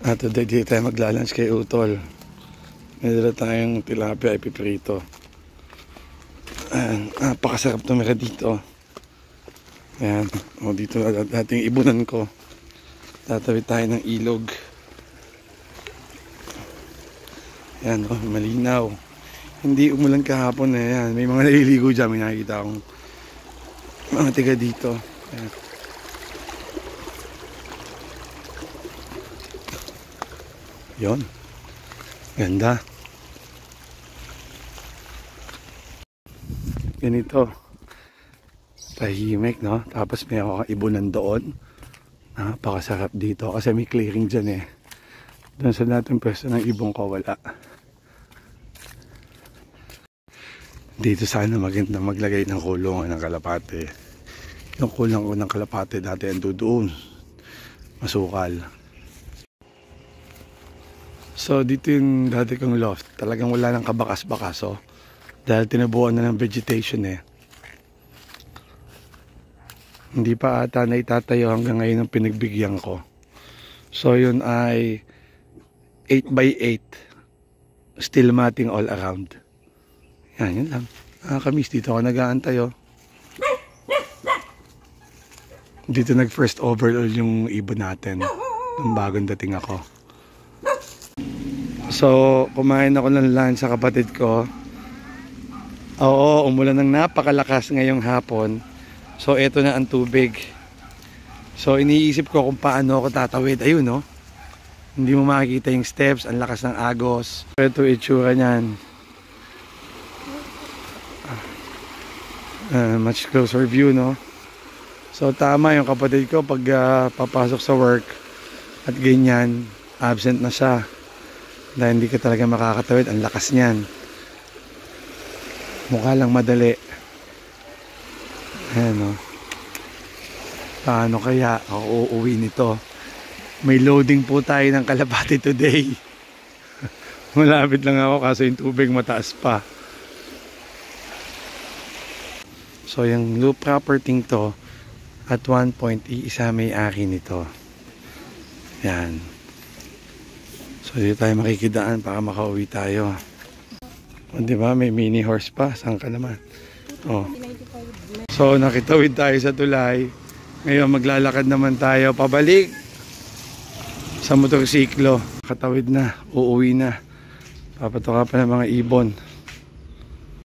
At today dito tayo maglalunch kay Utol. May dala tayong tilapia ipiprito. Ayan, napakasarap tumira dito. Ayan, o dito na dating ibunan ko. Tatawid tayo ng ilog. Ayan, o, malinaw. Hindi umulan kahapon na yan. May mga naliligo dyan. May nakikita akong mga tiga dito. Ayan. Yon. Ganda. Ganito. Tahimik, no? Tapos may ako ibunan doon. Napakasarap dito kasi may clearing dyan eh. Doon sa natin pwesto ng ibong ko wala. Dito sana maganda maglagay ng kulungan ng kalapate. Yung kulang ko ng kalapate dati ando doon. Masukal. So dito yung dati kong loft. Talagang wala ng kabakas-bakas oh. Dahil tinabuan na ng vegetation eh. Hindi pa ata na itatayo hanggang ngayon ang pinagbigyan ko. So yun ay 8x8. Steel matting all around. Yan, yun lang. Nakakamiss. Dito ako nag-aantay oh. Dito nag first overall yung ibon natin. Nung bagong dating ako. So, kumain ako ng lunch sa kapatid ko. Oo, umulan ng napakalakas ngayong hapon. So, eto na ang tubig. So, iniisip ko kung paano ako tatawid. Ayun, no? Hindi mo makikita yung steps. Ang lakas ng agos. Ito itsura niyan. Much closer view, no? So, tama yung kapatid ko pag papasok sa work at ganyan, absent na siya. Dahil hindi ka talaga makakatawid. Ang lakas niyan. Mukha lang madali. Ayan o. Paano kaya ako uuwi nito? May loading po tayo ng kalapati today. Malapit lang ako kaso yung tubig mataas pa. So yung loop property to at one point iisa may aki nito. Yan. So dito tayo makikidaan para makauwi tayo. O diba may mini horse pa. Saan ka naman? Oh. So nakitawid tayo sa tulay. Ngayon maglalakad naman tayo pabalik sa motorsiklo. Katawid na. Uuwi na. Papatoka pa ng mga ibon.